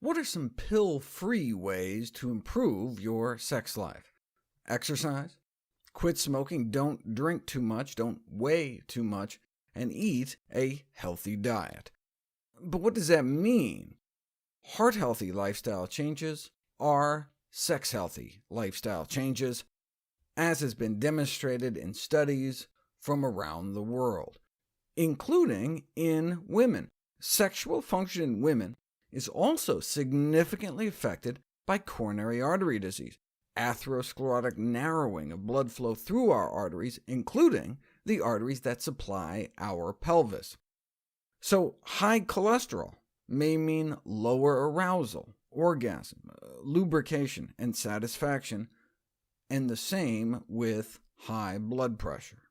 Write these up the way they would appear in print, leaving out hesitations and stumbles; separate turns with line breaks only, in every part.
What are some pill-free ways to improve your sex life? Exercise, quit smoking, don't drink too much, don't weigh too much, and eat a healthy diet. But what does that mean? Heart-healthy lifestyle changes are sex-healthy lifestyle changes, as has been demonstrated in studies from around the world, including in women. Sexual function in women is also significantly affected by coronary artery disease, atherosclerotic narrowing of blood flow through our arteries, including the arteries that supply our pelvis. So high cholesterol may mean lower arousal, orgasm, lubrication, and satisfaction, and the same with high blood pressure.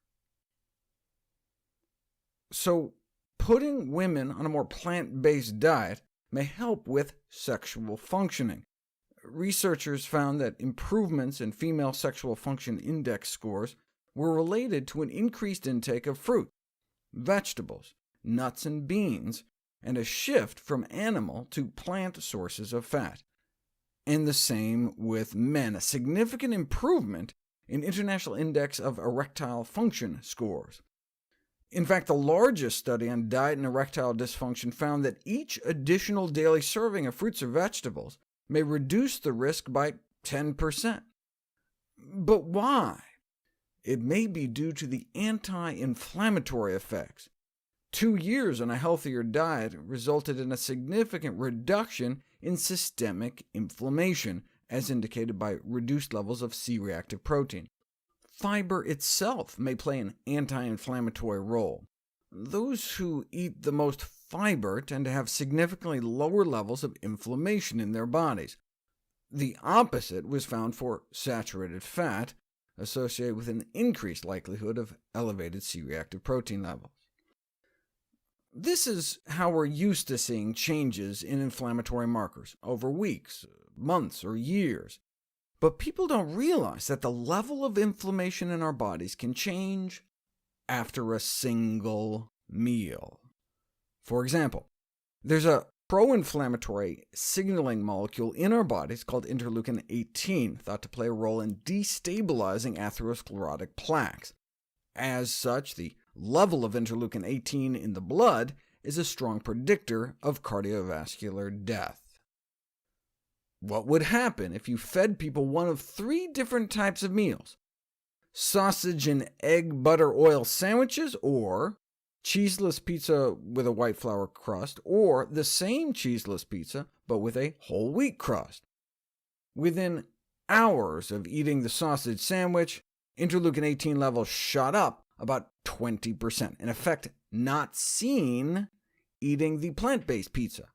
So putting women on a more plant-based diet may help with sexual functioning. Researchers found that improvements in female sexual function index scores were related to an increased intake of fruit, vegetables, nuts and beans, and a shift from animal to plant sources of fat. And the same with men, a significant improvement in International Index of Erectile Function scores. In fact, the largest study on diet and erectile dysfunction found that each additional daily serving of fruits or vegetables may reduce the risk by 10%. But why? It may be due to the anti-inflammatory effects. 2 years on a healthier diet resulted in a significant reduction in systemic inflammation, as indicated by reduced levels of C-reactive protein. Fiber itself may play an anti-inflammatory role. Those who eat the most fiber tend to have significantly lower levels of inflammation in their bodies. The opposite was found for saturated fat, associated with an increased likelihood of elevated C-reactive protein levels. This is how we're used to seeing changes in inflammatory markers over weeks, months, or years. But people don't realize that the level of inflammation in our bodies can change after a single meal. For example, there's a pro-inflammatory signaling molecule in our bodies called interleukin-18, thought to play a role in destabilizing atherosclerotic plaques. As such, the level of interleukin-18 in the blood is a strong predictor of cardiovascular death. What would happen if you fed people one of 3 different types of meals? Sausage and egg butter oil sandwiches, or cheeseless pizza with a white flour crust, or the same cheeseless pizza, but with a whole wheat crust. Within hours of eating the sausage sandwich, interleukin-18 levels shot up about 20%, an effect not seen eating the plant-based pizza.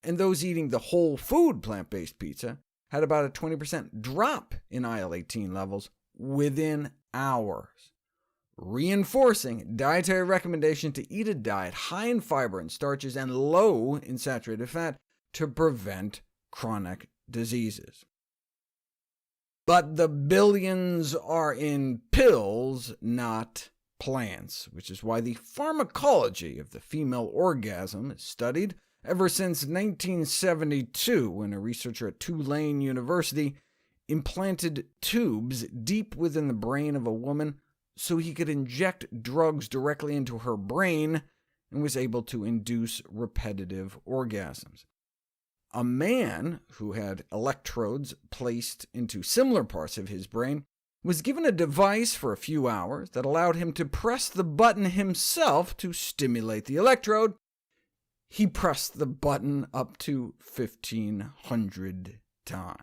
And those eating the whole food plant-based pizza had about a 20% drop in IL-18 levels within hours, reinforcing dietary recommendation to eat a diet high in fiber and starches and low in saturated fat to prevent chronic diseases. But the billions are in pills, not plants, which is why the pharmacology of the female orgasm is studied ever since 1972, when a researcher at Tulane University implanted tubes deep within the brain of a woman so he could inject drugs directly into her brain, and was able to induce repetitive orgasms. A man who had electrodes placed into similar parts of his brain was given a device for a few hours that allowed him to press the button himself to stimulate the electrode. He pressed the button up to 1,500 times.